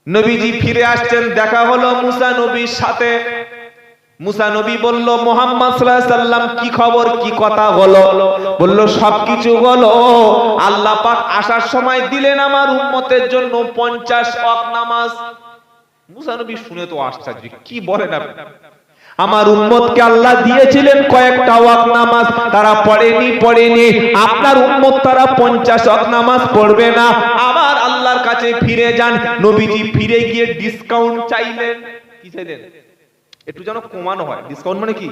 নবীজি ফিরে আসছেন, দেখা হলো মুসা নবীর সাথে। মুসা নবী বলল, মুহাম্মদ সাল্লাল্লাহু আলাইহি সাল্লাম কি খবর, কি কথা হলো? বলল, সবকিছু হলো। আল্লাহ পাক আসার সময় দিলেন আমার উম্মতের জন্য 50 ওয়াক্ত নামাজ। মুসা নবী শুনে তো আশ্চর্য, কি বলেন আপনি? আমার উম্মতকে আল্লাহ দিয়েছিলেন কয়েকটা ওয়াক্ত নামাজ, তারা পড়েনি। আপনার উম্মত তারা 50 ওয়াক্ত নামাজ পড়বে না। আবার আল্লাহর কাছে ফিরে যান। নবীজি ফিরে গিয়ে ডিসকাউন্ট চাইলেন। কি চাইলেন? একটু যেন কমানো হয়। ডিসকাউন্ট মানে কি?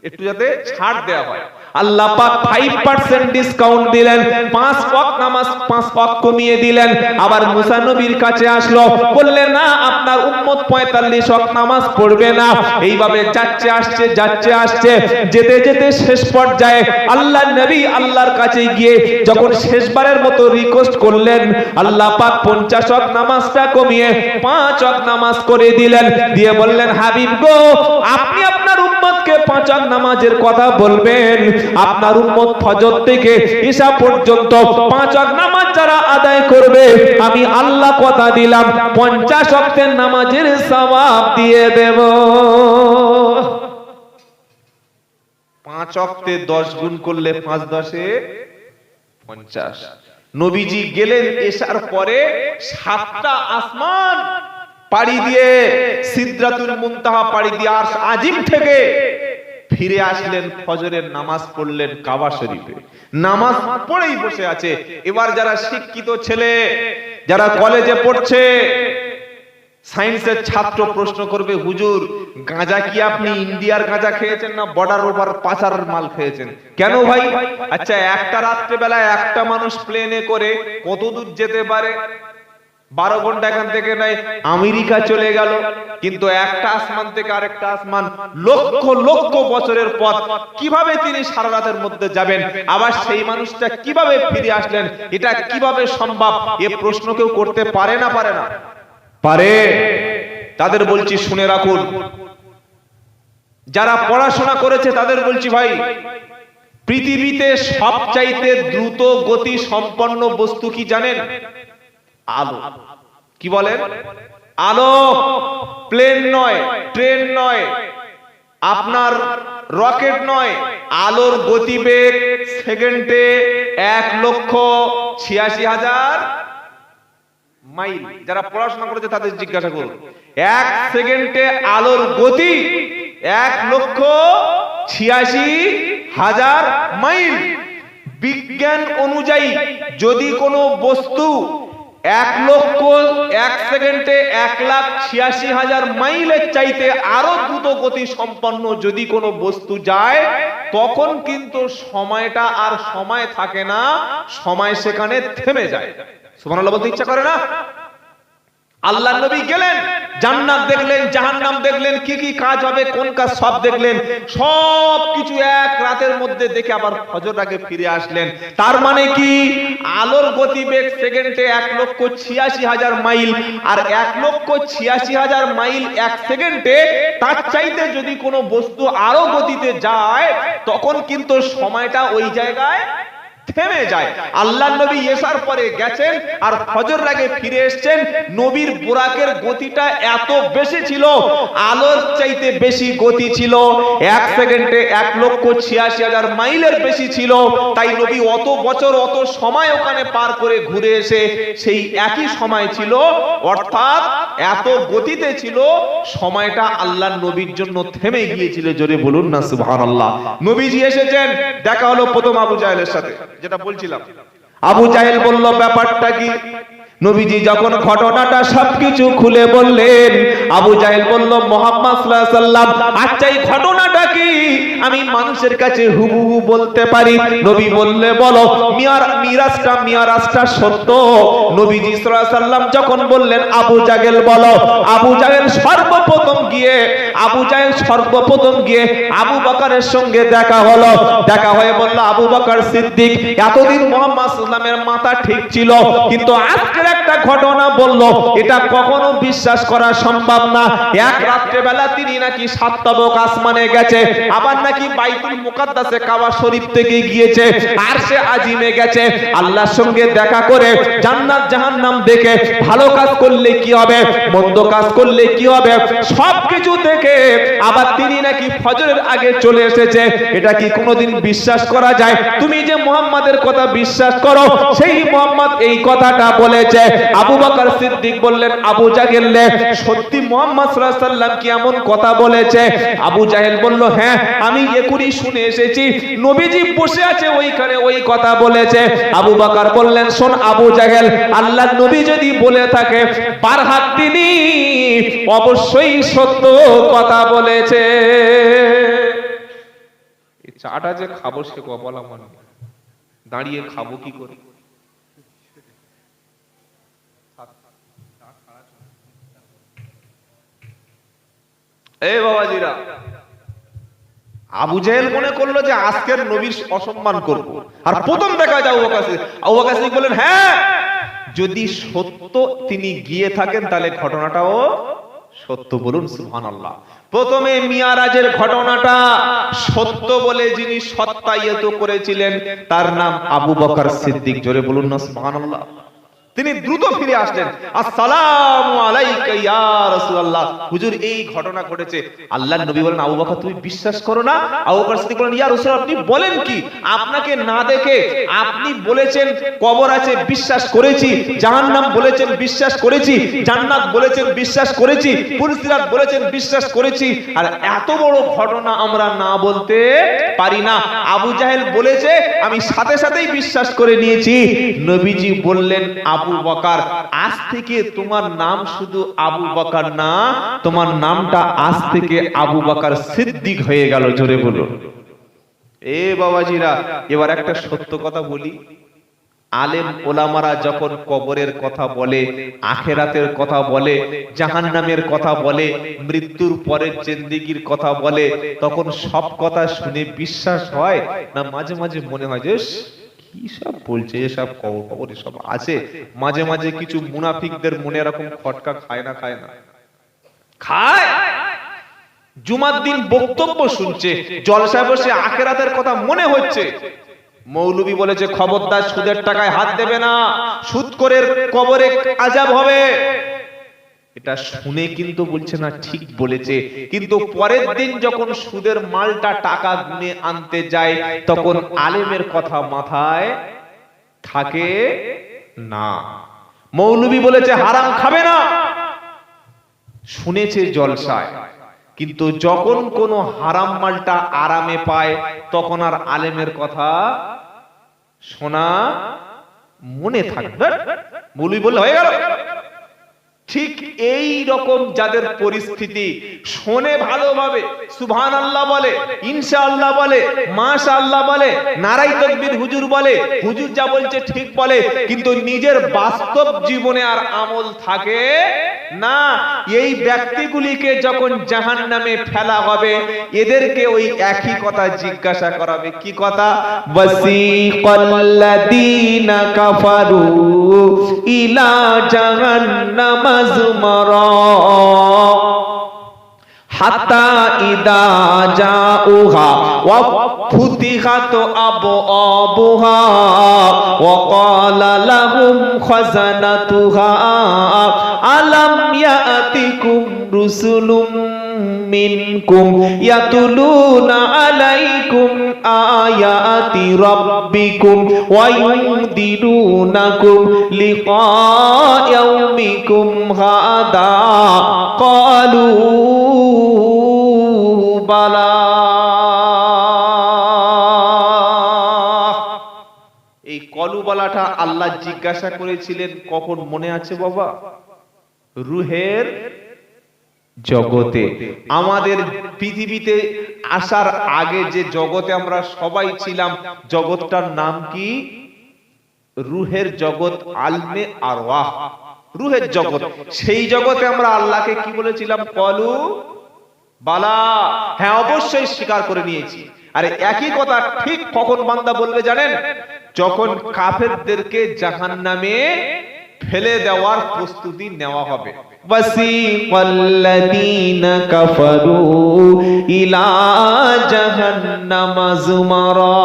একটু যাতে ছাড় দেওয়া হয়। আল্লাহ পাক 5% ডিসকাউন্ট দিলেন। 5 ওয়াক্ত নামাজ 5 ওয়াক্ত কমিয়ে দিলেন। আবার মুসা নবীর কাছে আসলো, বললেন, না, আপনার উম্মত 45 ওয়াক্ত নামাজ পড়বে না। এইভাবে যাচ্ছে আসছে, যেতে যেতে শেষ পর্যায়ে আল্লাহর নবী আল্লাহর কাছে গিয়ে যখন শেষবারের মতো রিকোয়েস্ট করলেন, আল্লাহ পাক 50 ওয়াক্ত নামাজটা কমিয়ে 5 ওয়াক্ত নামাজ করে দিলেন। দিয়ে বললেন, হাবিব গো, আপনি আপনার উম্মতকে 5 ওয়াক্ত নামাজের কথা বলবেন। আপনার উম্মত ফজর থেকে ইশা পর্যন্ত 5 ওয়াক্ত নামাজ যারা আদায় করবে, আমি আল্লাহ কথা দিলাম 50 ওয়াক্তের নামাজের সওয়াব দিয়ে দেব। 5 ওয়াক্তে 10 গুণ করলে 5 10 50। নবীজি গেলেন এশার পরে 7টা আসমান পাড়ি দিয়ে, সিদরাতুল মুনতাহা পাড়ি দিয়ে আরশ আজিম থেকে ফিরে আসলেন। ফজরের নামাজ পড়লেন কাবা শরীফে। নামাজ পড়েই বসে আছে। এবার যারা শিক্ষিত ছেলে, যারা কলেজে পড়ছে, সায়েন্সের ছাত্র প্রশ্ন করবে, হুজুর, গাঁজা কি আপনি ইন্ডিয়ার গাঁজা খেয়েছেন না বর্ডার ওভার পাচার মাল খেয়েছেন? কেন ভাই? আচ্ছা, একটা রাত্রে বেলায় একটা মানুষ প্লেনে করে কত দূর যেতে পারে? 12 ঘন্টা এখান থেকে নাই আমেরিকা চলে গেল। কিন্তু একটা আসমান থেকে আরেকটা আসমান লক্ষ লক্ষ বছরের পথ, কিভাবে তিনি সারা রাতের মধ্যে যাবেন? আবার সেই মানুষটা কিভাবে ফিরে আসলেন? এটা কিভাবে সম্ভব? এ প্রশ্ন কেউ করতে পারে না? পারে। তাদের বলছি, শুনে রাখুন। যারা পড়াশোনা করেছে তাদের বলছি, ভাই, পৃথিবীতে সবচাইতে দ্রুত গতি সম্পন্ন বস্তু কি জানেন? আলো। কি বলেন? আলো। প্লেন নয়, ট্রেন নয়, আপনার রকেট নয়। আলোর গতিবেগ সেকেন্ডে 1,86,000 মাইল। যারা পড়াশোনা করেছে তাদের জিজ্ঞাসা করুন। 1 সেকেন্ডে আলোর গতি 1,86,000 মাইল। বিজ্ঞান অনুযায়ী যদি কোনো বস্তু 1 সেকেন্ডে 1,86,000 মাইলের চাইতে আরো দ্রুত গতি সম্পন্ন যদি কোনো বস্তু যায়, তখন কিন্তু সময়টা আর সময় থাকে না, সময় সেখানে থেমে যায়। সুবহানাল্লাহ বলতে ইচ্ছা করে না? আল্লাহর নবী গেলেন, জান্নাত দেখলেন, জাহান্নাম দেখলেন, কি কি কাজ হবে, কোন কাজ, সব দেখলেন। সব কিছু এক রাতের মধ্যে দেখে আবার ফজর আগে ফিরে আসলেন। তার মানে কি? আলোর গতিবেগ সেকেন্ডে 1,86,000 মাইল, আর 1,86,000 মাইল 1 সেকেন্ডে। তার চাইতে যদি কোনো বস্তু আরো গতিতে যায়, তখন কিন্তু সময়টা ওই জায়গায় থেমে যায়। আল্লাহর নবী এশার পরে গেছেন আর ফজর আগে ফিরে এসেছেন। নবীর বুরাকের গতিটা এত বেশি ছিল, আলোর চাইতে বেশি গতি ছিল। 1 সেকেন্ডে 1,86,000 মাইলের বেশি ছিল। তাই নবী অত বছর অত সময় ওখানে পার করে ঘুরে এসে সেই একই সময় ছিল, অর্থাৎ এত গতিতে ছিল, সময়টা আল্লাহর নবীর জন্য থেমে গিয়েছিল। জোরে বলুন না সুবহানাল্লাহ। নবীজি এসেছেন, দেখা হলো প্রথম আবু জাহেলের সাথে, যেটা বলছিলাম। আবু জাহেল বলল, ব্যাপারটা কি? নবীজি যখন ঘটনাটা সবকিছু খুলে বললেন, আবু জাহেল বলল, মুহাম্মদ সাল্লাল্লাহু আলাইহি সাল্লাম, আচ্ছা এই ঘটনাটা কি? আমি মানুষের কাছে হুবহু বলতে পারি। নবী বললে, বলো। মিরাজটা সত্য। নবীজি সাল্লাল্লাহু আলাইহি সাল্লাম যখন বললেন, আবু জাহেল বলো। আবু জাহেল সর্বপ্রথম গিয়ে আবু বকরের সঙ্গে দেখা হলো। দেখা হয়ে বলল, আবু বকর সিদ্দিক, এতদিন মুহাম্মদ সাল্লাল্লাহু আলাইহি সাল্লামের মাথা ঠিক ছিল, কিন্তু আজকের একটা ঘটনা বললো, এটা কখনো বিশ্বাস করা সম্ভব না। এক রাত্রে বেলা তিনি নাকি 7 তবক আসমানে গেছে। আবার নাকি বাইতুল মুকাদ্দাসে কাবা শরীফ থেকে গিয়েছে, আরশে আজিমে গেছে, আল্লাহর সঙ্গে দেখা করে জান্নাত জাহান্নাম দেখে ভালো কাজ করলে কি হবে, মন্দ কাজ করলে কি হবে, সবকিছু দেখে আবার তিনি নাকি ফজরের আগে চলে এসেছে। এটা কি কোনোদিন বিশ্বাস করা যায়? তুমি যে মুহাম্মাদের কথা বিশ্বাস করো, সেই মুহাম্মদ এই কথাটা বলেছে। আবু বকর সিদ্দিক বললেন, আবু জাহেল সত্যি মুহাম্মদ সাল্লাল্লাহু আলাইহি সাল্লাম কি এমন কথা বলেছে? আবু জাহেল বলল, হ্যাঁ আমি একুরি শুনে এসেছি, নবীজি বসে আছে ওইখানে ওই কথা বলেছে। আবু বকর বললেন, শোন আবু জাহেল, আল্লাহর নবী যদি বলে থাকে বারহাত তিনি অবশ্যই সত্য কথা বলেছে। এই চাটা যে খাবো সে কপাল আমার, দাঁড়িয়ে খাবো কি করে? এই বাবাজিরা, আবু জাহেল মনে করলো যে আজকের নবীর অসম্মান করব, আর প্রথম দেখা যায় আবু বকর সিদ্দিক বলেন, হ্যাঁ যদি সত্য তিনি গিয়ে থাকেন তাহলে ঘটনাটাও সত্য, বলুন সুবহানাল্লাহ। প্রথমে মিয়ারাজের ঘটনাটা সত্য বলে যিনি সত্যায়িত করেছিলেন তার নাম আবু বকর সিদ্দিক, জোরে বলুন না সুবহানাল্লাহ। তিনি দ্রুত ফিরে আসলেন, আসসালামু আলাইকা ইয়া রাসূলুল্লাহ, হুজুর এই ঘটনা ঘটেছে। আল্লাহর নবী বলেন, আবু বকর তুমি বিশ্বাস করো না? আবু বকর সিদ্দিক বলেন, ইয়া রাসূলুল্লাহ আপনি বলেন কি? আপনাকে না দেখে আপনি বলেছেন কবর আছে, বিশ্বাস করেছি, জাহান্নাম বলেছেন বিশ্বাস করেছি, জান্নাত বলেছেন বিশ্বাস করেছি, পুরসিরাত বলেছেন বিশ্বাস করেছি, আর এত বড় ঘটনা আমরা না বলতে পারি না। আবু জাহেল বলেছে, আমি সাথে সাথেই বিশ্বাস করে নিয়েছি। নবীজি বললেন, আবু বকর আজ থেকে তোমার নাম শুধু আবু বকর না, তোমার নামটা আজ থেকে আবু বকর সিদ্দিক হয়ে গেল, জোরে বলুন। এ বাবাজিরা, এবার একটা সত্য কথা বলি, আলেম ওলামারা যখন কবরের কথা বলে, আখেরাতের কথা বলে, জাহান্নামের কথা বলে, মৃত্যুর পরের জিন্দেগির কথা বলে, তখন সব কথা শুনে বিশ্বাস হয় না মাঝে মাঝে মনে হয় যে কি সব বলছে, এসব কবর এসব আছে? মাঝে মাঝে কিছু মুনাফিকদের মনে এরকম খটকা খায় না? খায়। জুমার দিন বক্তব্য শুনছে, জলসায় বসে আখেরাতের কথা মনে হচ্ছে, মৌলবী বলেছে খবরদার সুদের টাকায় হাত দেবে না, সুদ করে কবরে আযাব হবে। এটা শুনে কিন্তু বলছে না ঠিক বলেছে, কিন্তু পরের দিন যখন সুদের মালটা টাকা গুনে আনতে যায় তখন আলেমের কথা মাথায় থাকে না। মৌলবী বলেছে হারাম খাবে না, শুনেছে জলসায়, কিন্তু যখন কোনো হারাম মালটা আরামে পায় তখন আর আলেমের কথা শোনা মনে থাকবে। মৌলবী বললে হয়ে গেল। ঠিক এই রকম যাদের পরিস্থিতি, শোনে ভালোভাবে, সুবহানাল্লাহ বলে, ইনশাআল্লাহ বলে, মাশাআল্লাহ বলে, নারাই তাকবীর হুজুর বলে, হুজুর যা বলছে ঠিক বলে, কিন্তু নিজের বাস্তব জীবনে আর আমল থাকে না। এই ব্যক্তিগুলিকে যখন জাহান্নামে ফেলা হবে, এদেরকে ওই একই কথা জিজ্ঞাসা করাবে। কি কথা? ওয়াসিকাল্লাযীনা কাফারু ইলা জাহান্নাম যুমারা হাত্তা ইদা জাউহা ওয়া ফুতিহাত আবওয়াবুহা ওয়া ক্বালা লাহুম খাযানাতুহা আলাম ইয়াতিকুম রুসুলুম মিনকুম ইয়াতুলুনা আলাইকুম আয়াতি রাব্বিকুম ওয়া ইউনদিরুনাকুম লিকা ইয়াউমিকুম হাদা ক্বালু বালা। এই কলুবালাটা আল্লাহ জিজ্ঞাসা করেছিলেন কখন মনে আছে বাবা? রুহের জগতে। আমাদের পৃথিবীতে আসার আগে যে জগতে আমরা সবাই ছিলাম, জগৎটার নাম কি? রুহের জগৎ, আলমে আরওয়াহ, রুহের জগৎ। সেই জগতে আমরা আল্লাহকে কি বলেছিলাম? কলু বালা, হ্যাঁ অবশ্যই স্বীকার করে নিয়েছি। আরে একই কথা ঠিক কখন বান্দা বলবে জানেন? যখন কাফেরদেরকে জাহান্নামে ফেলে দেওয়ার প্রস্তুতি নেওয়া হবে। ওয়াসিকাল্লাযীনা কাফারু ইলা জাহান্নামা যুমারা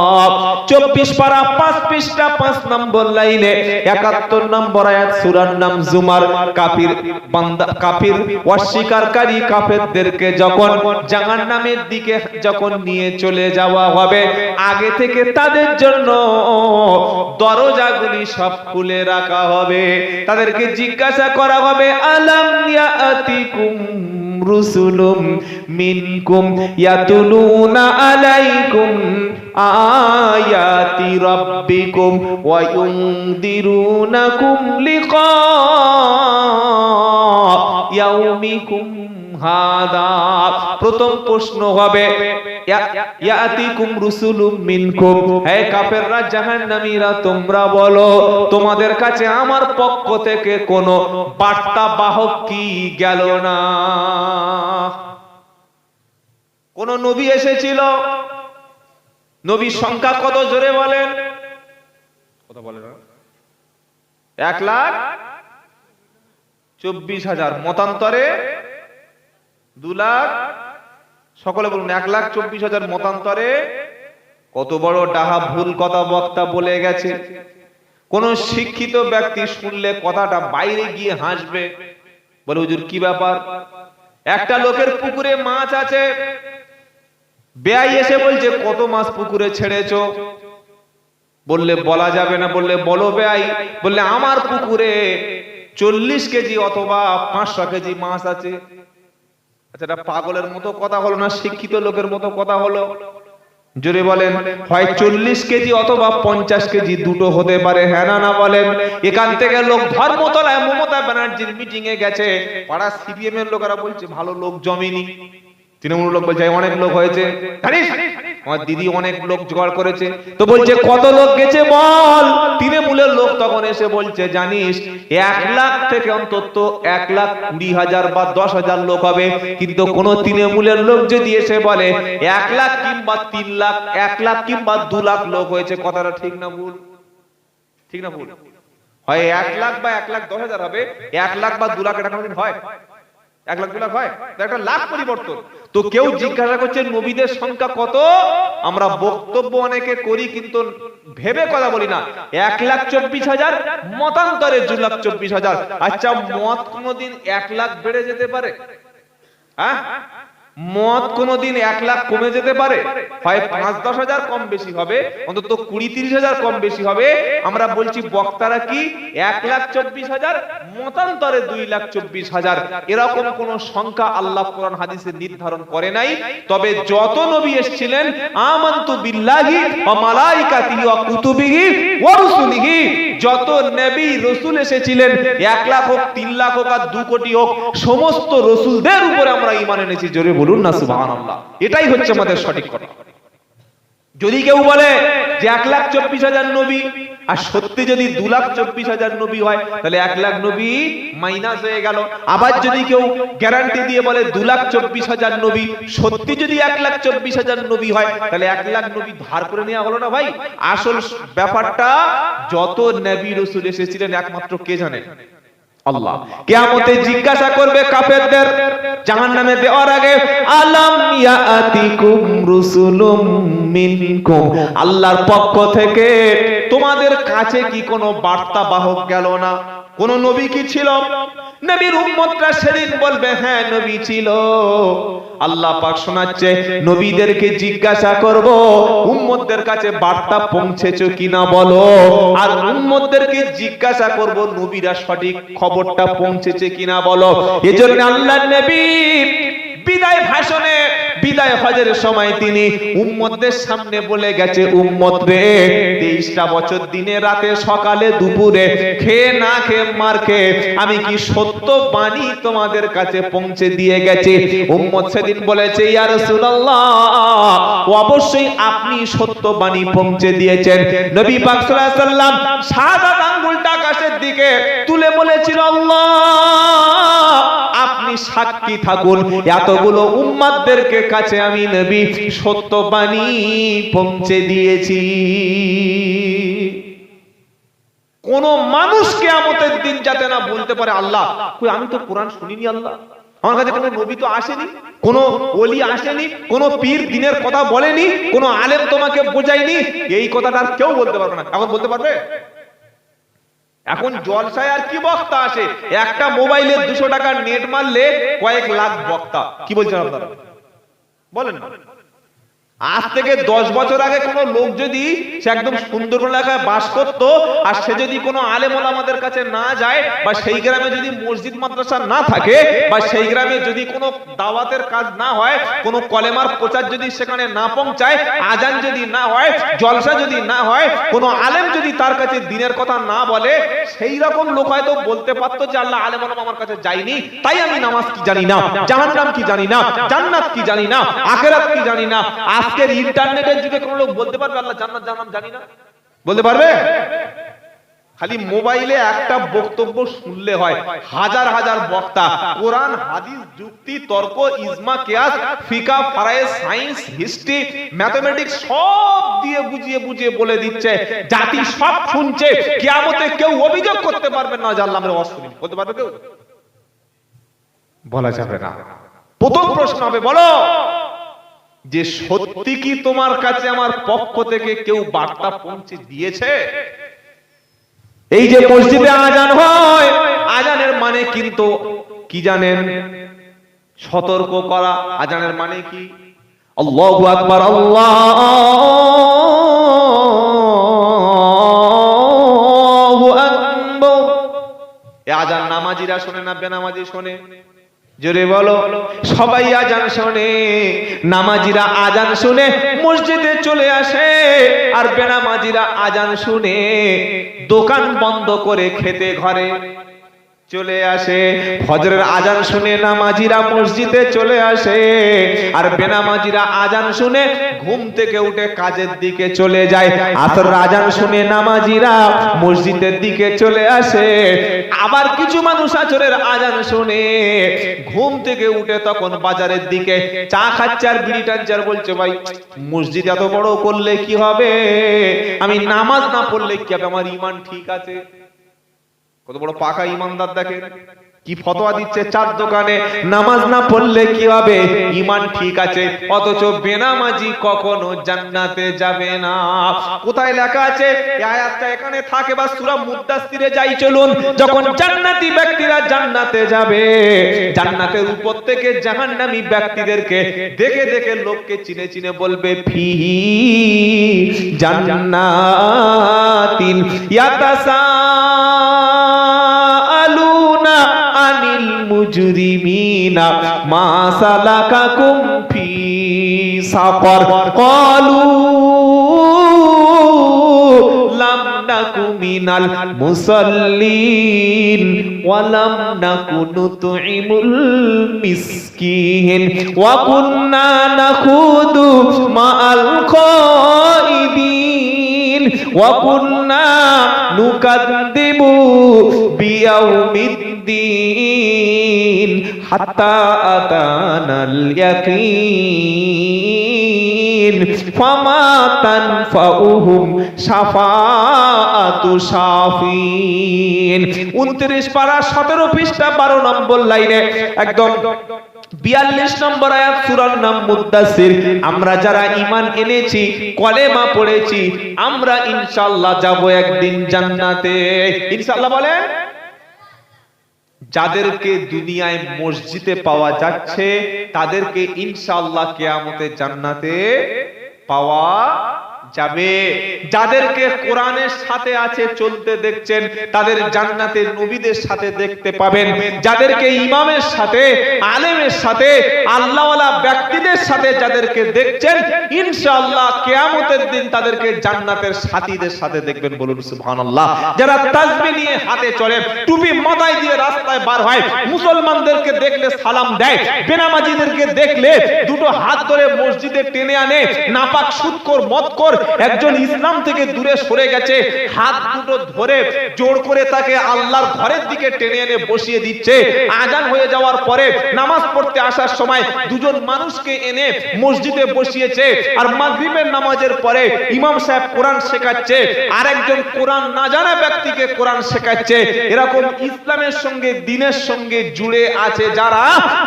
24 পারা 5 পৃষ্ঠা 5 নম্বর লাইনে 71 নম্বর আয়াত সূরার নাম জুমার। কাফির বান্দা কাফির অস্বীকারী কাফেরদেরকে যখন জাহান্নামের দিকে যখন নিয়ে চলে যাওয়া হবে, আগে থেকে তাদের জন্য দরজাগুলি সব খুলে রাখা হবে। তাদেরকে জিজ্ঞাসা করা হবে, আলাম ইয়াতিকুম রুসুলুম মিনকুম ইয়াতুলুনা আলাইকুম আয়াতি রাব্বিকুম ওয়া ইউনদিরুনাকুম লিকা ইয়াউমিকুম হাদা। প্রথম প্রশ্ন হবে, ইয়াতিকুম রুসুলুম মিনকুম, হে কাফেররা জাহান্নামীরা তোমরা বলো তোমাদের কাছে আমার পক্ষ থেকে কোন বার্তা বাহক কি গেল না? কোন নবী এসেছিল? নবীর সংখ্যা কত জোরে বলেন? কথা বলে না? 1,24,000 মতান্তরে 2 লাখ। সকলে বলুন 1,24,000 মতান্তরে। কত বড় ডাহা ভুল কথা বক্তা বলে গেছে। কোন শিক্ষিত ব্যক্তি শুনলে কথাটা বাইরে গিয়ে হাসবে, বলে হুজুর কি ব্যাপার? একটা লোকের পুকুরে মাছ আছে, বেয়াই এসে বলছে কত মাছ পুকুরে ছেড়েছো? বললে বলা যাবে না। বললে বলো বেয়াই। বললে আমার পুকুরে 40 কেজি অথবা 500 কেজি মাছ আছে। আচ্ছা, এটা পাগলের মতো কথা হলো না শিক্ষিত লোকের মতো কথা হলো? জোরে বলেন। হয় 40 কেজি অথবা 50 কেজি, দুটো হতে পারে, হ্যাঁ না না বলেন? এখান থেকে লোক ধর্মতলায় মমতা ব্যানার্জির মিটিং এ গেছে, পাড়া সিপিএম এর লোকেরা বলছে ভালো লোক জমেনি। তৃণমূল লোক বলছে অনেক লোক হয়েছে, জানিস আমার দিদি অনেক লোক জোগাড় করেছে। তো বলছে কত লোক গেছে বল? তৃণমূলের লোক তখন এসে বলছে জানিস 1 লাখ থেকে অন্তত 1,20,000 বা 10,000 লোক হবে। কিন্তু কোন তৃণমূলের লোক যদি এসে বলে 1 লাখ কিংবা 3 লাখ, 1 লাখ কিংবা 2 লাখ লোক হয়েছে, কথাটা ঠিক না ভুল? ঠিক না ভুল? হয় 1 লাখ বা 1,10,000 হবে, 1 লাখ বা 2 লাখ এটা কোনদিন হয়? 1 লাখ 2 লাখ হয়? একটা লাখ পরিবর্তন। তো কেউ জিজ্ঞাসা করছে নবীদের সংখ্যা কত? আমরা বক্তব্য অনেকে করি কিন্তু ভেবে কথা বলি না। 1,24,000 মতান্তরে 2,24,000। আচ্ছা, মত কোনদিন 1 লাখ বেড়ে যেতে পারে? হ্যাঁ, মত কোনদিন 1 লাখ কমে যেতে পারে? হয় 5-10 হাজার কম বেশি হবে, অন্তত 20-30 হাজার কম বেশি হবে। আমরা বলছি বক্তারা কি 1,24,000 মতান্তরে 2,24,000, এরকম কোন সংখ্যা আল্লাহ কোরআন হাদিসে নির্ধারণ করে নাই। তবে যত নবী এসেছিলেন, আমানতু বিল্লাহি ওয়া মালাইকাতিহি ওয়া কুতুবিহি ওয়া রুসুলিহি, যত নবী রাসূল এসেছিলেন, 1 লাখ হোক, 3 লাখ হোক আর 2 কোটি হোক, সমস্ত রাসূলদের উপরে আমরা ঈমান এনেছি। জোরে বলুন না সুবহানাল্লাহ। এটাই হচ্ছে আমাদের সঠিক কথা। যদি কেউ বলে যে 1,24,000 নবী, আর সত্যি যদি 2,24,000 নবী হয়, তাহলে 1 লাখ নবী মাইনাস হয়ে গেল। আবার যদি কেউ গ্যারান্টি দিয়ে বলে 2,24,000 নবী, সত্যি যদি 1,24,000 নবী হয়, তাহলে 1 লাখ নবী ধার করে নেওয়া হলো না ভাই? আসল ব্যাপারটা যত নবী রাসূল এসেছিলেন একমাত্র কে জানেন? আল্লাহ। কিয়ামতে জিজ্ঞাসা করবে কাফেরদের জাহান্নামে দেওয়ার আগে, আলাম ইয়াতিকুম রুসুলুম মিনকুম, আল্লাহর পক্ষ থেকে তোমাদের কাছে কি কোনো বার্তা বাহক গেল না? কোন নবী কি ছিল? নবীর উম্মতরা সেদিন বলবে হ্যাঁ নবী ছিল। আল্লাহ পাক শোনাচ্ছে, নবীদেরকে জিজ্ঞাসা করব উম্মতদের কাছে বার্তা পৌঁছেছো কিনা বলো, আর উম্মতদেরকে জিজ্ঞাসা করব নবীরা সঠিক খবরটা পৌঁছেছে কিনা বলো। এজন্য আল্লাহর নবী বিদায় ভাষণে, বিদায় হজের সময় তিনি উম্মতদের সামনে বলে গেছে, উম্মত রে, 23টা বছর দিনে রাতে সকালে দুপুরে খেয়ে না খেয়ে মার খেয়ে আমি কি সত্য বাণী তোমাদের কাছে পৌঁছে দিয়ে গেছি? উম্মত সেদিন বলেছে, ইয়া রাসূলুল্লাহ, অবশ্যই আপনি সত্য বাণী পৌঁছে দিয়েছেন। নবী পাক সাল্লাল্লাহু আলাইহি ওয়াসাল্লাম সাদা আঙ্গুলটা আকাশের দিকে তুলে বলেছিল, আল্লাহ আপনি সাক্ষী থাকুন, এতগুলো উম্মতদেরকে কাছে আমি নবী সত্য বাণী পৌঁছে দিয়েছি। কোন মানুষ কিয়ামতের দিন যাতে না বলতে পারে আল্লাহ কই আমি তো কোরআন শুনিনি, আল্লাহ আমার কাছে কোনো নবী তো আসেনি, কোনো ওলি আসেনি, কোনো পীর দিনের কথা বলেনি, কোনো আলেম তোমাকে বোঝায়নি, এই কথাটা আর কেউ বলতে পারবে না। এখন বলতে পারবে? এখন জলসায় আর কি বক্তা আসে, একটা মোবাইলে 200 টাকার নেট মারলে কয়েক লাখ বক্তা। কি বলছেন আপনারা বলেন না? আজ থেকে 10 বছর আগে কোন লোক যদি সে একদম সুন্দর এলাকায় বাস করত, আর সে যদি কোনো আলেম ওলামাদের কাছে না যায়, বা সেই গ্রামে যদি মসজিদ মাদ্রাসা না থাকে, বা সেই গ্রামে যদি কোনো দাওয়াতের কাজ না হয়, কোনো কলেমার প্রচার যদি সেখানে না পৌঁছায়, আজান যদি না হয়, জলসা যদি না হয়, কোনো আলেম যদি তার কাছে দিনের কথা না বলে, সেই রকম লোক হয়তো বলতে পারতো যে আল্লাহ আলেম ওলামা আমার কাছে যায়নি, তাই আমি নামাজ কি জানি না, জাহান্নাম কি জানি না, জান্নাত কি জানি না, আখিরাত কি জানি না। আজকের ইন্টারনেটের যুগে কোন লোক বলতে পারবে আল্লাহ জান্নাত জাহান্নাম জানি না? বলতে পারবে? খালি মোবাইলে একটা বক্তব্য শুনলে হয়, হাজার হাজার বক্তা কোরআন হাদিস যুক্তি তর্ক ইজমা কিয়াস ফিকা ফারায়েজ সায়েন্স হিস্ট্রি ম্যাথমেটিক্স সব দিয়ে বুঝিয়ে বুঝিয়ে বলে দিচ্ছে, জাতি সব শুনছে, কিয়ামতে কেউ অভিযোগ করতে পারবে না যে আল্লাহ আমরা ওয়াজ শুনি। বলতে পারবে কেউ? বলা যাবে না। প্রথম প্রশ্ন হবে, বলো যে সত্যি কি তোমার কাছে আমার পক্ষ থেকে কেউ বার্তা পৌঁছে দিয়েছে? এই যে মসজিদে আজান হয়, আজানের মানে কিন্তু কি জানেন? সতর্ক করা। আজানের মানে কি? আল্লাহু আকবার, আল্লাহু আকবার। এই আজান নামাজিরা শোনে না বেনামাজি শোনে? জোরে বলো। সবাই আজান শোনে, নামাজিরা আজান শুনে মসজিদে চলে আসে, আর বেনামাজিরা আজান শুনে দোকান বন্ধ করে খেতে ঘরে চলে আসে। ফজরের আজান শুনে নামাজিরা মসজিদে চলে আসে, আর বেনামাজিরা আজান শুনে ঘুম থেকে উঠে কাজের দিকে চলে যায়। আসরের আজান শুনে নামাজিরা মসজিদের দিকে চলে আসে। আবার কিছু মানুষ আসরের আজান শুনে ঘুম থেকে উঠে তখন বাজারের দিকে চা খাচ্ছে আর বিড়ি টানছে, আর বলছে ভাই মসজিদ এত বড় করলে কি হবে, আমি নামাজ না পড়লে কি হবে, আমার ঈমান ঠিক আছে। কত বড় পাকা ইমানদার দেখেন, কি ফতোয়া দিচ্ছে চার দোকানে, নামাজ না পড়লে কি হবে, ঈমান ঠিক আছে। অথচ বেনামাজি কখনো জান্নাতে যাবে না। কোথায় লেখা আছে? এই আয়াতটা এখানে থাকে বা সূরা মুদ্দাসসিরে যাই চলুন। যখন জান্নাতি ব্যক্তিরা জান্নাতে যাবে, জান্নাতের উপর থেকে জাহান্নামী ব্যক্তিদেরকে দেখে দেখে লোককে চিনে চিনে বলবে, ফি জান্নাতিন ইয়াতাসাআলুনা আনিল মুজরিমিনা মা সালাকাকুম ফি সাকার ক্বালু লাম নাকু মিনাল মুসাল্লিন ওয়া লাম নাকু নুতঈমুল মিসকিন ওয়া কুন্না নাখুদু মাআল খাইদিন ওয়া কুন্না নুকাদ্দিবু বিয়াউমিদ্দিন হাত্তা আতানাল ইয়াকিন ফামা তানফাউহুম শাফাআতু শাফিন। 29 পারা 17 পৃষ্ঠা 12 নম্বর লাইনে একদম 42 নম্বর আয়াত, সূরার নাম মুদ্দাসসির। আমরা যারা ঈমান এনেছি, কলেমা পড়েছি, আমরা ইনশাআল্লাহ যাব একদিন জান্নাতে। ইনশাআল্লাহ বলেন। যাদেরকে দুনিয়ায় মসজিদে পাওয়া যাচ্ছে তাদেরকে ইনশাআল্লাহ কিয়ামতে জান্নাতে পাওয়া যাবে। যাদেরকে কোরআনের সাথে আছে চলতে দেখছেন তাদের জান্নাতে নবীদের সাথে দেখতে পাবেন। যাদেরকে ইমামের সাথে, আলেমের সাথে, আল্লাহওয়ালা ব্যক্তিদের সাথে যাদেরকে দেখছেন, ইনশাআল্লাহ কিয়ামতের দিন তাদেরকে জান্নাতের সাথীদের সাথে দেখবেন। বলুন সুবহানাল্লাহ। যারা তাসবিহ নিয়ে হাতে চলে, টুপি মাথায় দিয়ে রাস্তায় বার হয়, মুসলমানদেরকে দেখলে সালাম দেয়, বেনামাজিদেরকে দেখলে দুটো হাত ধরে মসজিদে টেনে আনে, নাপাক সুদখোর মদখোর একজন ইসলাম থেকে দূরে সরে গেছে, হাত দুটো ধরে জোর করে তাকে আল্লাহর ঘরের দিকে টেনে এনে বসিয়ে দিচ্ছে। আজান হয়ে যাওয়ার পরে নামাজ পড়তে আসার সময় দুজন মানুষকে এনে মসজিদে বসিয়েছে, আর মাগরিবের নামাজের পরে ইমাম সাহেব কোরআন শেখাচ্ছে, আর একজন কোরআন না জানা ব্যক্তিকে কোরআন শেখাচ্ছে। এরকম ইসলামের সঙ্গে দ্বীনের সঙ্গে জুড়ে আছে যারা,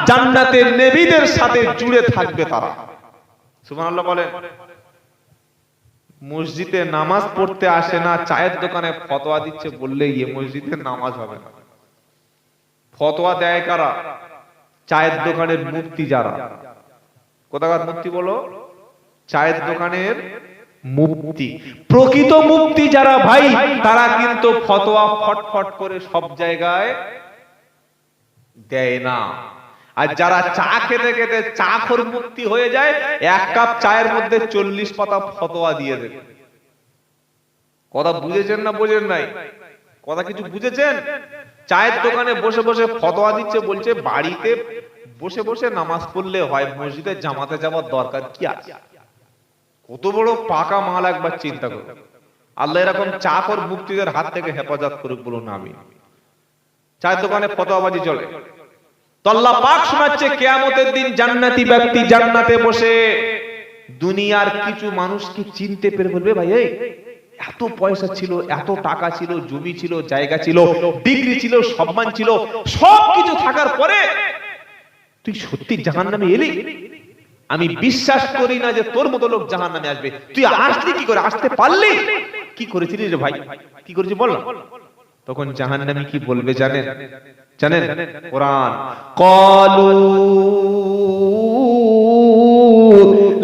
জান্নাতের নবীদের সাথে জুড়ে থাকবে তারা। সুবহানাল্লাহ বলেন। মসজিদে নামাজ পড়তে আসে না, চায়ের দোকানে ফতোয়া দিচ্ছে বললে এই মসজিদে নামাজ হবে না। ফতোয়া দেয় কারা? চায়ের দোকানের মুফতি যারা। কোথাকার মুফতি বলো? চায়ের দোকানের মুফতি। প্রকৃত মুফতি যারা ভাই, তারা কিন্তু ফতোয়া ফটফট করে সব জায়গায় দেয় না। আর যারা চা খেতে খেতে চাখোর মুক্তি হয়ে যায়, এক কাপ চায়ের মধ্যে 40 পাতা ফতোয়া দিয়ে দেবে। কথা বুঝেছেন না বোঝেন নাই? কথা কিছু বুঝেছেন? চায়ের দোকানে বসে বসে ফতোয়া দিচ্ছে, বলছে বাড়িতে বসে বসে নামাজ পড়লে হয়, মসজিদে জামাতে যাওয়ার দরকার কি আছে? কত বড় পাকা মাল, একবার চিন্তা করুন। আল্লাহ এরকম চাখোর মুক্তিদের হাত থেকে হেফাজত করুক, বলুন আমিন। চায়ের দোকানে ফতোয়াবাজি চলে। তো আল্লাহ পাক শোনাচ্ছে কিয়ামতের দিন জান্নাতি ব্যক্তি জান্নাতে বসে দুনিয়ার কিছু মানুষকে চিনতে পেরে বলবে, ভাই এই এত পয়সা ছিল, এত টাকা ছিল, জমি ছিল, জায়গা ছিল, ডিগ্রি ছিল, সম্মান ছিল, সবকিছু থাকার পরে তুই সত্যি জাহান্নামে এলি? আমি বিশ্বাস করি না যে তোর মতো লোক জাহান্নামে আসবে। তুই আসলি কি করে? আসতে পারলি? কি করেছিলি রে ভাই? কি করেছিস বল না। তখন জাহান্নামী কি বলবে জানেন? জানেন? কোরআন, ক্বালু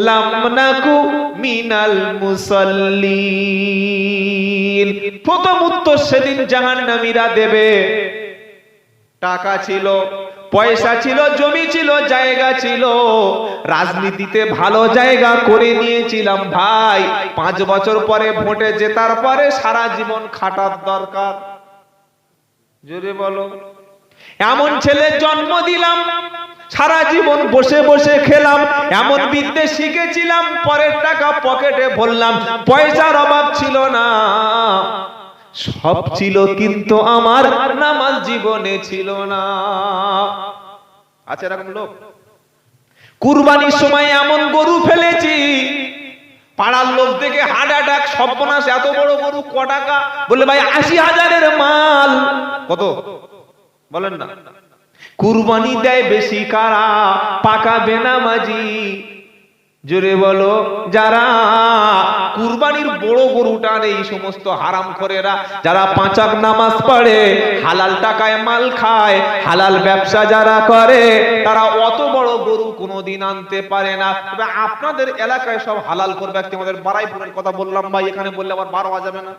লাম নাকু মিনাল মুসাল্লিন। প্রথম উত্তর সেদিন জাহান্নামীরা দেবে, টাকা ছিল, পয়সা ছিল, জমি ছিল, জায়গা ছিল, রাজনীতিতে ভালো জায়গা করে নিয়েছিলাম ভাই, 5 বছর পরে ভোটে জেতার পরে সারা জীবন খাটার দরকার। জোরে বলো। এমন ছেলে জন্ম দিলাম, সারা জীবন বসে বসে খেলাম, এমন বিদ্যে শিখেছিলাম, পরের টাকা পকেটে ভরলাম, পয়সার অভাব ছিল না, সব ছিল, কিন্তু আমার নামাজ জীবনে ছিল না। আছে এরকম লোক? কুরবানির সময় এমন গরু ফেলেছি, পাড়ার লোক দেখে হার্ট অ্যাটাক, সর্বনাশ, এত বড় গরু ক টাকা? বলে ভাই 80,000-এর মাল। কত বলেন না? কুরবানি দেয় বেশি কারা? পাকা বেনামাজি। জোরে বলো। যারা কুরবানির বড় গরুটা এই সমস্ত হারামখোরেরা, যারা 5 ওয়াক্ত নামাজ পড়ে, হালাল টাকায় মাল খায়, হালাল ব্যবসা যারা করে, তারা অত বড় গরু কোনোদিন আনতে পারে না। তবে আপনাদের এলাকায় সব হালাল করে ব্যক্তি, আমাদের বারাইপুরের কথা বললাম ভাই, এখানে বললে আবার 12 হওয়া যাবে না।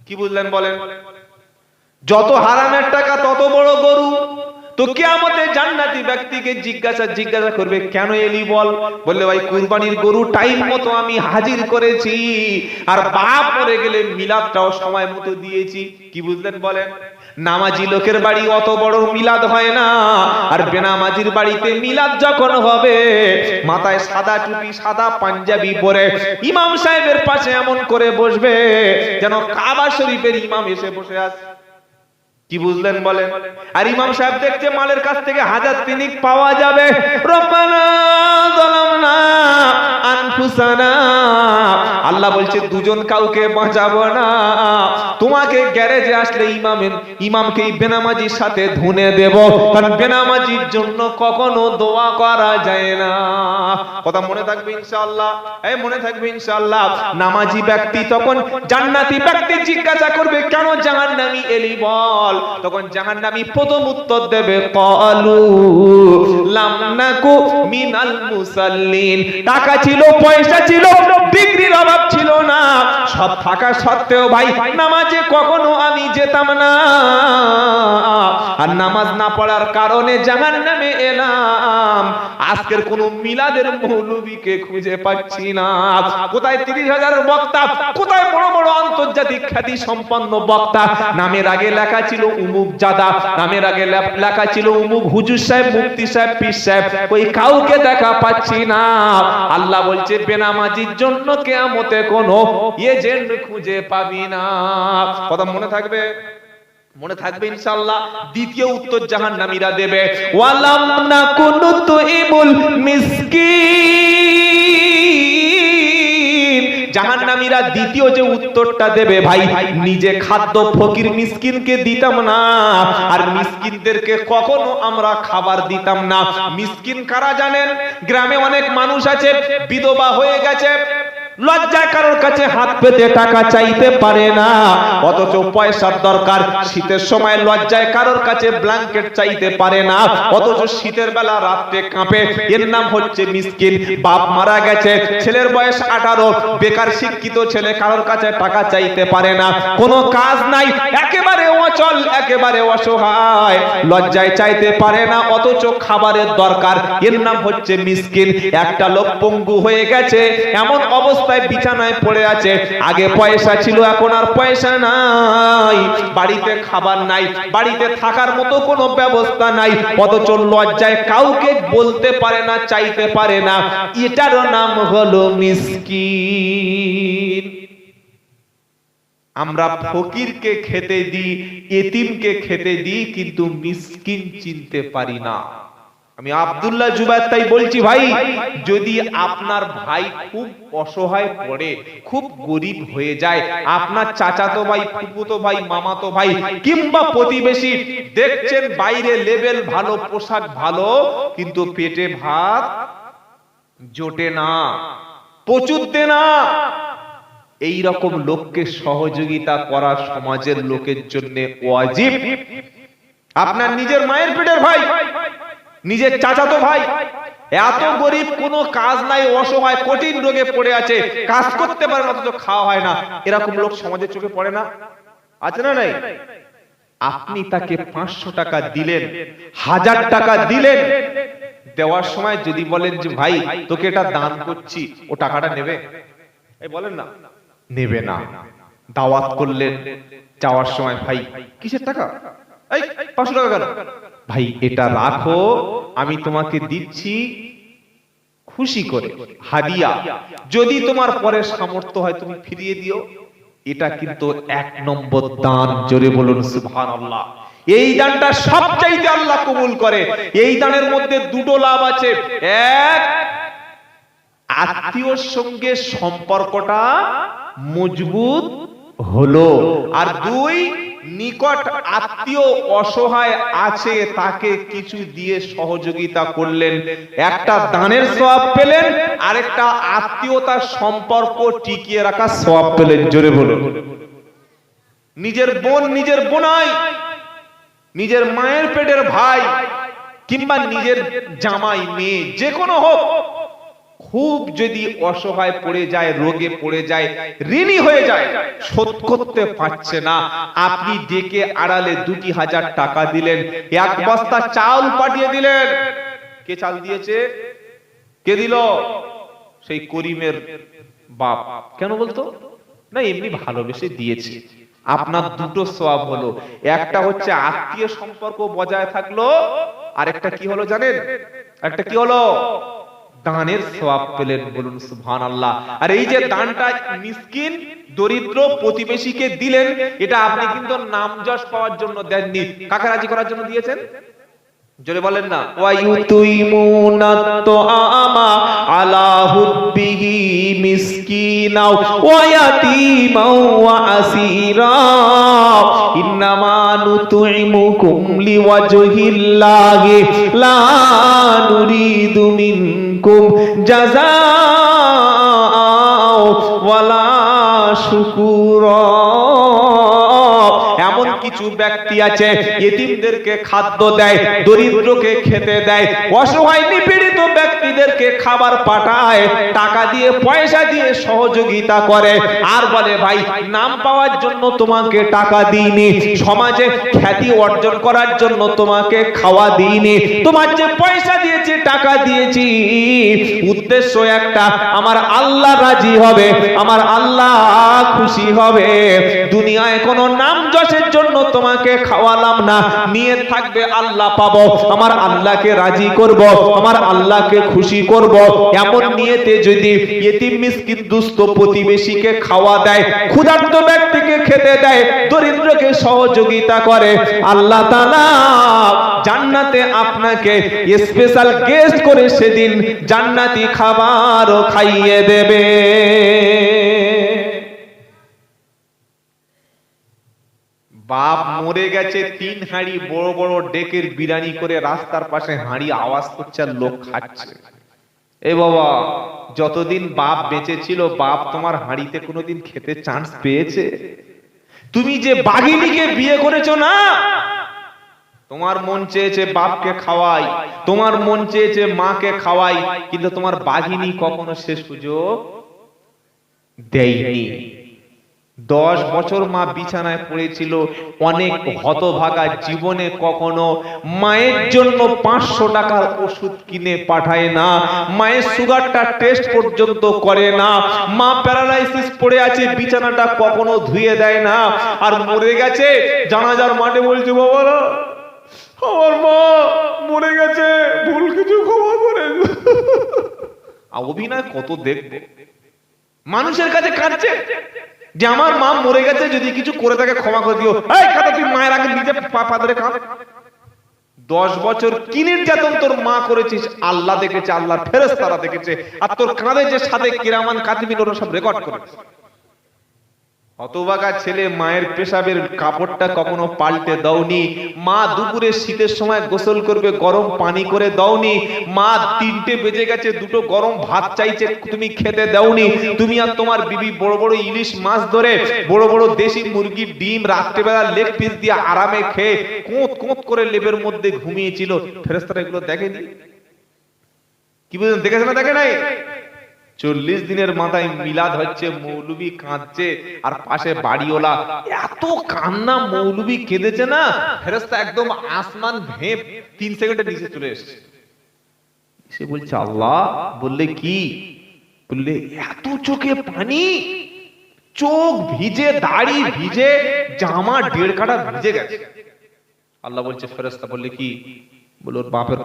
কি বুঝলেন বলেন? যত হারামের টাকা তত বড় গরু। তো কিয়ামতে জান্নাতি ব্যক্তিকে জিজ্ঞাসা করবে, কেন এলি বল? বললে ভাই কুরবানির গরু টাইম মতো আমি হাজির করেছি, আর বাপ মরে গেলে মিলাদটাও সময় মতো দিয়েছি। কি বুঝলেন বলেন? নামাজি লোকের বাড়ি অত বড় মিলাদ হয় না, আর বেনামাজির বাড়িতে মিলাদ যখন হবে, মাথায় সাদা টুপি, সাদা পাঞ্জাবি পরে ইমাম সাহেবের পাশে এমন করে বসবে যেন কাবা শরীফের ইমাম এসে বসে আছে। কি বুঝলেন বলেন? আর ইমাম সাহেব দেখছে মালের কাছ থেকে 1000 তিনিক পাওয়া যাবে। রব্বানা যালামনা আনফুসানা, আল্লাহ বলছে দুজন কাউকে বাঁচাবো না। তোমাকে গ্যারেজে আসলে ইমামকে বেনামাজির সাথে ধুনে দেব, কারণ বেনামাজির জন্য কখনো দোয়া করা যায় না। কথা মনে থাকবে ইনশাআল্লাহ? এই মনে থাকবে ইনশাআল্লাহ। নামাজি ব্যক্তি তখন জান্নাতি ব্যক্তি জিজ্ঞাসা করবে, কেন জাহান্নামী এলি বল? তখন জাহান্নামী প্রথম উত্তর দেবে, ক্বালু লাম নাকু মিনাল মুসাল্লিন। টাকা ছিল, পয়সা ছিল, ডিগ্রির অভাব ছিল না, সব থাকা সত্ত্বেও ভাই নামাজে কখনো আমি যেতাম না, আর নামাজ না পড়ার কারণে জাহান্নামে এলাম। নাম। আজকের কোন মিলাদের মৌলবীকে খুঁজে পাচ্ছি না। কোথায় 30,000 বক্তা, কোথায় বড় বড় আন্তর্জাতিক খ্যাতি সম্পন্ন বক্তা, নামের আগে লেখা ছিল উমুক জাদা, নামের আগে লেখা ছিল উমুক হুজুর সাহেব, মুফতি সাহেব, পীর সাহেব, ওই কাউকে দেখা পাচ্ছি না। আল্লাহ বলছে বেনামাজির জন্য কিয়ামতে কোনো এজেন্ট খুঁজে পাবি না। কথা মনে থাকবে? মনে থাকবে ইনশাআল্লাহ। দ্বিতীয় উত্তর জাহান্নামীরা দেবে, ওয়ালাম নাকুনু তুইমুল মিসকিন। জাহান্নামীরা দ্বিতীয় যে উত্তরটা দেবে, ভাই নিজে খাদ্য ফকির মিসকিনকে দিতাম না, আর মিসকিনদেরকে কখনো আমরা খাবার দিতাম না। মিসকিন কারা জানেন? গ্রামে অনেক মানুষ আছে বিধবা হয়ে গেছে, লজ্জায় কারোর কাছে হাত পেতে টাকা চাইতে পারে না, অথচ পয়সার দরকার। শীতের সময় লজ্জায় কারোর কাছে ব্ল্যাঙ্কেট চাইতে পারে না, অথচ শীতের বেলা রাতে কাঁপে। এর নাম হচ্ছে মিসকিন। বাপ মারা গেছে, ছেলের বয়স 18, বেকার শিক্ষিত ছেলে, কারোর কাছে টাকা চাইতে পারে না, কোনো কাজ নাই, একেবারে অচল, একেবারে অসহায়, লজ্জায় চাইতে পারে না, অথচ খাবারের দরকার। এর নাম হচ্ছে মিসকিন। একটা লোক পঙ্গু হয়ে গেছে, এমন অবস্থা বিছানায় পড়ে আছে, আগে পয়সা ছিল, এখন আর পয়সা নাই, বাড়িতে খাবার নাই, বাড়িতে থাকার মতো কোনো ব্যবস্থা নাই, অথচ লজ্জায় কাউকে বলতে পারে না, চাইতে পারে না। এটারও নাম হলো মিসকিন। আমরা ফকিরকে খেতে দিই, এতিমকে খেতে দিই, কিন্তু মিসকিন চিনতে পারি না। আমি আব্দুল্লাহ জুবায়ের তাই বলছি, ভাই যদি আপনার ভাই খুব অসহায় পড়ে, খুব গরিব হয়ে যায়, আপনার চাচাতো ভাই, ফুফুতো ভাই, মামাতো ভাই কিংবা প্রতিবেশী, দেখছেন বাইরে লেভেল ভালো, পোশাক ভালো, কিন্তু পেটে ভাত জোটে না, পচুতে না, এই রকম লোককে সহযোগিতা করা সমাজের লোকের জন্য ওয়াজিব। আপনার নিজের মায়ের পেটের ভাই, নিজের চাচাতো ভাই এত গরিব, কোনো কাজ নাই, অসহায়, কঠিন রোগে পড়ে আছে, কাজ করতে পারে না, অথচ খাওয়া হয় না, এরকম লোক সমাজের চোখে পড়ে না? আছে না নাই? আপনি তাকে 500 টাকা দিলেন, 1000 টাকা দিলেন, দেওয়ার সময় যদি বলেন যে ভাই তোকে এটা দান করছি, ও টাকাটা নেবে? এই বলেন না, নেবে না। দাওয়াত করলেন, যাওয়ার সময় ভাই কিসের টাকা, এই 500 টাকা কেন? ভাই এটা রাখো, আমি তোমাকে দিচ্ছি খুশি করে, হাদিয়া, যদি তোমার পরে সামর্থ্য হয় তুমি ফিরিয়ে দিও। এটা কিন্তু 1 নম্বর দান। জোরে বলুন সুবহানাল্লাহ। এই দানটা সবচাইতে আল্লাহ কবুল করে। এই দানের মধ্যে দুটো লাভ আছে। এক, আত্মীয়র সঙ্গে সম্পর্কটা মজবুত হলো, আর 2, নিকট আত্মীয় অসহায় আছে, তাকে কিছু দিয়ে সহযোগিতা করলেন, একটা দানের সওয়াব পেলেন, আরেকটা আত্মীয়তার সম্পর্ক টিকিয়ে রাখা সওয়াব পেলেন। জোরে বলুন। নিজের বোন, নিজের বোনাই, নিজের মায়ের পেটের ভাই, কিংবা নিজের জামাই, মেয়ে, যে কোনো হোক, খুব যদি অসহায় পড়ে যায়, রোগে পড়ে যায়, ঋণী হয়ে যায়, শোধ করতে পারছে না, আপনি ডেকে আড়ালে 2,000 টাকা দিলেন, 1 বস্তা চাল পাঠিয়ে দিলেন। কে চাল দিয়েছে? কে দিল? সেই করিমের বাপ। কেন বলতো? না, এমনি ভালোবেসে দিয়েছে। আপনার দুটো সওয়াব হলো, একটা হচ্ছে আত্মীয় সম্পর্ক বজায় থাকলো, আর একটা কি হলো জানেন? একটা কি হলো? দানের সওয়াব পেলেন। বলুন সুবহানাল্লাহ। আর এই যে দানটা মিসকিন, দরিদ্র প্রতিবেশীকে দিলেন, এটা আপনি কিন্তু নাম যশ পাওয়ার জন্য দেননি, কাকে রাজি করার জন্য দিয়েছেন? জোরে বলেন না। ওয়ায়ুতুইমুনাত তুআমা আলা হুব্বিহি মিসকিনাও ওয়া ইয়াতীমাও ওয়া আসীরা ইন্নামা নুতইমুকুম লিওয়াজহিল্লাহি লা নুরিদু মিনকুম জাযাআও ওয়ালা শুকুরা। এমন কিছু ব্যক্তি আছে এতিমদেরকে খাদ্য দেয়, দরিদ্রকে খেতে দেয়, অসহায় নিপীড়িত ব্যক্তিদেরকে খাবার পাঠায়, টাকা দিয়ে, পয়সা দিয়ে সহযোগিতা করে, আর বলে ভাই নাম পাওয়ার জন্য তোমাকে টাকা দিইনি, সমাজে খ্যাতি অর্জন করার জন্য তোমাকে খাওয়া দিইনি, তোমার যে পয়সা দিয়েছি, টাকা দিয়েছি উদ্দেশ্য একটা, আমার আল্লাহ রাজি হবে, আমার আল্লাহ খুশি হবে। দুনিয়ায় কোনো নাম যশের জন্য তোমাকে খাওয়ালাম না, নিয়ত থাকবে আল্লাহ পাবো, আমার আল্লাহকে রাজি করব, আমার আল্লাহকে খুশি করব। এমন নিয়তে যদি ইতিম মিসকিন দুস্থ প্রতিবেশীকে খাওয়া দেয়, ক্ষুধার্ত ব্যক্তিকে খেতে দেয়, দরিদ্রকে সহযোগিতা করে, আল্লাহ তাআলা জান্নাতে আপনাকে স্পেশাল গেস্ট করে সেদিন জান্নাতি খাবারও খাইয়ে দেবে। বাপ মরে গেছে, 3 হাঁড়ি বড় বড় ডেকের বিরিয়ানি করে রাস্তার পাশে হাঁড়ি আওয়াজ করছে আর লোক খাচ্ছে। এ বাবা, যতদিন বাপ বেঁচে ছিল বাপ তোমার হাঁড়িতে কোনোদিন খেতে চান্স পেয়েছে? তুমি যে বাঘিনীকে বিয়ে করেছো না, তোমার মন চেয়েছে বাপকে খাওয়াই, তোমার মন চেয়েছে মাকে খাওয়াই, কিন্তু তোমার বাঘিনী কখনো সে সুযোগ দেয়নি। 10 বছর মা বিছানায় পড়েছিল, অনেক হতভাগা, জীবনে কখনো মায়ের জন্য 500 টাকার ওষুধ কিনে পাঠায় না, মায়ের সুগারটা টেস্ট পর্যন্ত করে না, মা প্যারালাইসিস পড়ে আছে, বিছানাটা কখনো ধুয়ে দেয় না, আর মরে গেছে জানাজার মাঠে বলছে বাবারা আমার মা মরে গেছে, ভুল কিছু ক্ষমা করে। অভিনয় কত দেখবে, মানুষের কাছে কাঁদছে যে আমার মা মরে গেছে, যদি কিছু করে তাকে ক্ষমা করে দিও। এই কথা তুই মায়ের আগে নিজে পা ধরে কাঁদ। 10 বছর কি নির্যাতন তোর মা করেছিস, আল্লাহ দেখেছে, আল্লাহর ফেরেশতারা দেখেছে, আর তোর কাঁধে যে সাথে কিরামান কাতিবিন ওরা সব রেকর্ড করেছে। হতভাগা ছেলে, মায়ের পেশাবের কাপড়টা কখনো পাল্টে দাওনি, মা দুপুরে শীতের সময় গোসল করবে গরম পানি করে দাওনি, মা 3টে বেজে গেছে 2টো গরম ভাত চাইছে তুমি খেতে দাওনি, তুমি আর তোমার বিবি বড় বড় ইলিশ মাছ ধরে, বড় বড় দেশি মুরগির ডিম রাত্রেবেলা লেগ পিস দিয়ে আরামে খেয়ে কোঁত কোঁত করে লেবের মধ্যে ঘুমিয়েছিল। ফেরেশতারা এগুলো দেখেনি? কি বুঝলেন, দেখেছে না দেখে নাই? 40 দিনের মাথায় মিলাদ হচ্ছে, মৌলবি কাঁদছে, আর পাশে বাড়িওয়ালা, এত কান্না মৌলবি কেঁদেছে না, ফেরেশতা একদম আসমান ভেঙে 3 সেকেন্ডের নিচে চলে এসেছে। সে বলছে আল্লাহ, বললে কি? বললে এত চোখে পানি, চোখ ভিজে, দাড়ি ভিজে, জামা 1.5 কাঠা ভিজে গেছে। আল্লাহ বলছে ফেরেশতা বললে কি? বলে ওর বাপের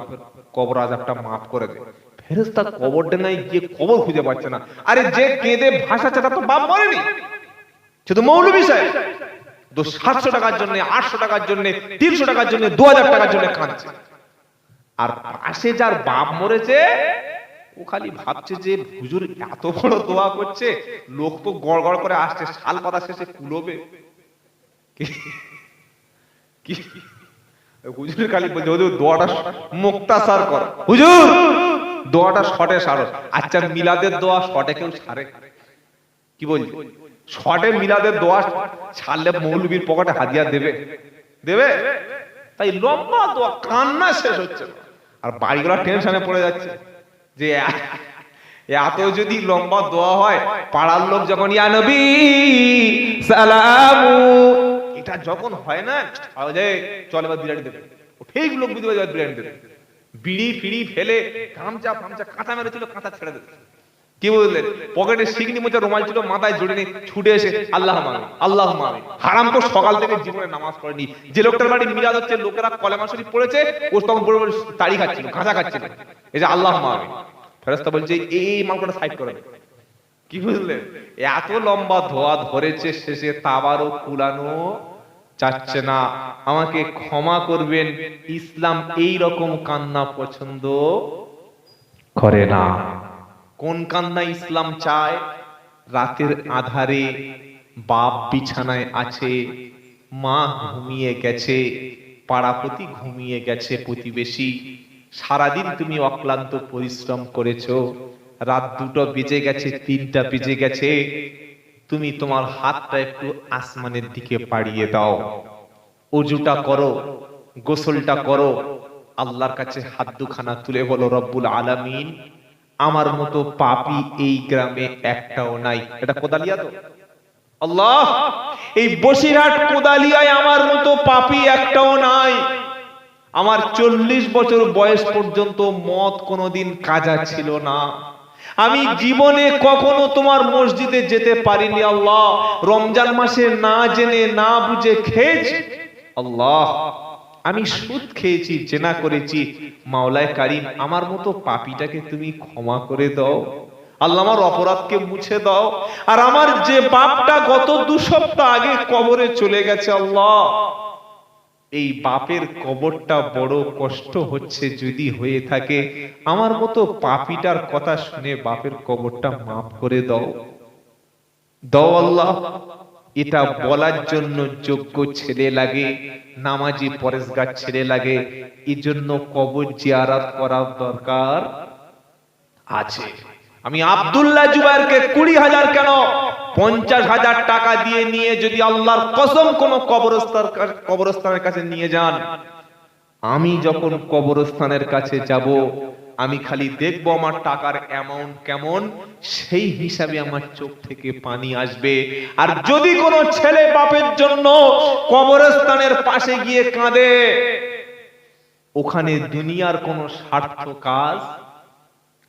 কবর আযাবটা maaf করে দে। ফেরেশতা কবর ডাঙায় গিয়ে কবর খুঁজে পাচ্ছে না। আরে যে কেঁদে ভাসাচ্ছে তার তো বাপ মরেনি, শুধু মৌলবী সাহেব 700 টাকার জন্য, 800 টাকার জন্য, 300 টাকার জন্য, 2000 টাকার জন্য কাঁদছে। আর পাশে যার বাপ মরেছে ও খালি ভাবছে যে হুজুর এত বড় দোয়া করছে, লোক তো গড়গড় করে আসছে, শাল পাতা শেষে কুলোবে কি? হুজুর খালি বলছে হুজুর দোয়াটা মুক্তাসার কর, হুজুর দোয়াটা শর্টে সারো। আচ্ছা মিলাদের দোয়া শর্টে কেউ ছাড়ে? কি বলছি, শর্টে মিলাদের দোয়া ছাড়লে মৌলবীর পকেটে হাদিয়া দেবে? দেবে? তাই লম্বা দোয়া, কান্না শেষ হচ্ছে না, আর বাড়িগুলো টেনশনে পড়ে যাচ্ছে যে এত যদি লম্বা দোয়া হয়, পাড়ার লোক যখন ইয়া নবী সালামু এটা যখন হয় না, চল এবার বিরিয়ানি দেবে, ঠিক লোক বুঝবে বিরিয়ানি দেবে, বিড়ি ফিড়ি ফেলে গামছা ফামছা কাঁথা মেরেছিল, কাঁথা ছেড়ে দেবে। কি বললেন, পকেটে সিগনি মোচা রুমাল ছিল, মাথায় জড়িয়ে নিয়ে ছুটে এসে আল্লাহ মামি, আল্লাহ মামি। হারাম তো সকাল থেকে জীবনে নামাজ পড়েনি। যে লোকটার বাড়ি মিলাদ হচ্ছে, লোকেরা কলেমা শরীফ পড়েছে, ও তখন বড় বড় তাড়ি খাচ্ছিল, গাঁজা খাচ্ছিল, এই যে আল্লাহ মামি। ফেরেশতা বলছে এই মালটা সাইড করে। কি বুঝলেন, এত লম্বা ধোয়া ধরেছে, শেষে তাবারও কুলানো চাচ্ছে না। আমাকে ক্ষমা করবেন, ইসলাম এই রকম কান্না পছন্দ করে না। কোন কান্না ইসলাম চায়? রাতের আধারে বাপ বিছানায় আছে, মা ঘুমিয়ে গেছে, পাড়াপতি ঘুমিয়ে গেছে, প্রতিবেশী, সারাদিন তুমি অক্লান্ত পরিশ্রম করেছো, রাত 2টা বেজে গেছে, 3টা বেজে গেছে, তুমি তোমার হাতটা একটু আসমানের দিকে বাড়িয়ে দাও, ওযুটা করো, গোসলটা করো, আল্লাহর কাছে হাত দুখানা তুলে বলো রব্বুল আলামিন, আমার মতো পাপী এই গ্রামে একটাও নাই। এটা কোদালিয়া তো আল্লাহ, এই বসিরহাট কোদালিয়ায় আমার মতো পাপী একটাও নাই। আমার 40 বছর বয়স পর্যন্ত মদ কোনোদিন কাজা ছিল না। আমি জীবনে কখনো তোমার মসজিদে যেতে পারিনি আল্লাহ। রমজান মাসে না জেনে না বুঝে খেয়েছি আল্লাহ। আমি সুদ খেয়েছি, জেনা করেছি। মাওলায় কারীম, আমার মতো পাপীটাকে তুমি ক্ষমা করে দাও আল্লাহ, আমার অপরাধকে মুছে দাও। আর আমার যে বাপটা গত 2 সপ্তাহ আগে কবরে চলে গেছে আল্লাহ, এই বাপের কবরটা বড় কষ্ট হচ্ছে। যদি হয়ে থাকে আমার মতো পাপীটার কথা শুনে বাপের কবরটা মাফ করে দাও দাও আল্লাহ। এটা বলার জন্য যোগ্য ছেলে লাগে, নামাজি পরেশগার ছেলে লাগে। এজন্য কবর জিয়ারত করার দরকার আছে। আমি আব্দুল্লাহ জুবাইরকে 20,000 কেন 50,000 টাকা দিয়ে নিয়ে যদি আল্লাহর কসম কোন কবরস্থানের কাছে নিয়ে যান, আমি যখন কবরস্থানের কাছে যাব আমি খালি দেখব আমার টাকার অ্যামাউন্ট কেমন, সেই হিসাবে আমার চোখ থেকে পানি আসবে। আর যদি কোনো ছেলে বাপের জন্য কবরস্থানের পাশে গিয়ে কাঁদে, ওখানে দুনিয়ার কোনো স্বার্থ কাজ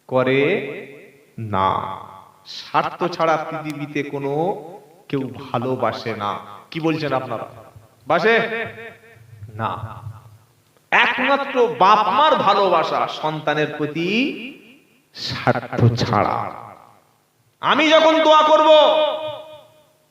করে না। স্বার্থ ছাড়া পৃথিবীতে কোনো কেউ ভালোবাসে না। কি বলছেন আপনারা? বাসে না। একমাত্র বাপ মার ভালোবাসা সন্তানের প্রতি স্বার্থ ছাড়া। আমি যখন দোয়া করব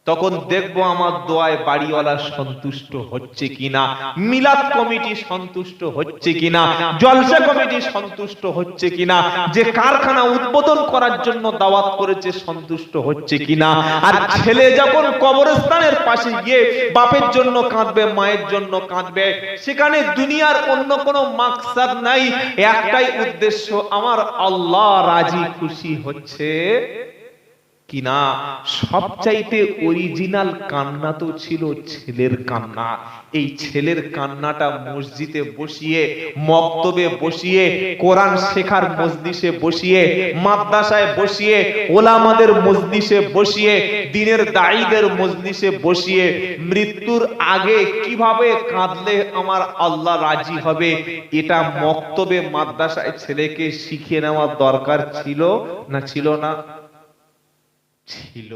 তখন দেখবো আমার দোয়ায় বাড়িওয়ালা সন্তুষ্ট হচ্ছে কিনা, মিলাদ কমিটি সন্তুষ্ট হচ্ছে কিনা, জলসা কমিটি সন্তুষ্ট হচ্ছে কিনা, যে কারখানা উদ্বোধন করার জন্য দাওয়াত করেছে সন্তুষ্ট হচ্ছে কিনা। আর ছেলে যখন কবরস্থানের পাশে গিয়ে বাপের জন্য কাঁদবে, মায়ের জন্য কাঁদবে, সেখানে দুনিয়ার অন্য কোনো মাকসাদ নাই, একটাই উদ্দেশ্য, আমার আল্লাহ রাজি খুশি হচ্ছে কিনা। সবচাইতে অরিজিনাল কান্না তো ছিল ছেলের কান্না। এই ছেলের কান্নাটা মসজিদে বসিয়ে, মক্তবে বসিয়ে, কোরআন শেখার মজলিসে বসিয়ে, মাদ্রাসায় বসিয়ে, ওলামাদের মজলিসে বসিয়ে, দ্বীনের দাঈদের মজলিসে বসিয়ে, মৃত্যুর আগে কিভাবে কাঁদলে আমার আল্লাহ রাজি হবে, এটা মক্তবে মাদ্রাসায় ছেলেকে শিখিয়ে নেওয়ার দরকার ছিল না ছিল না? ছিল।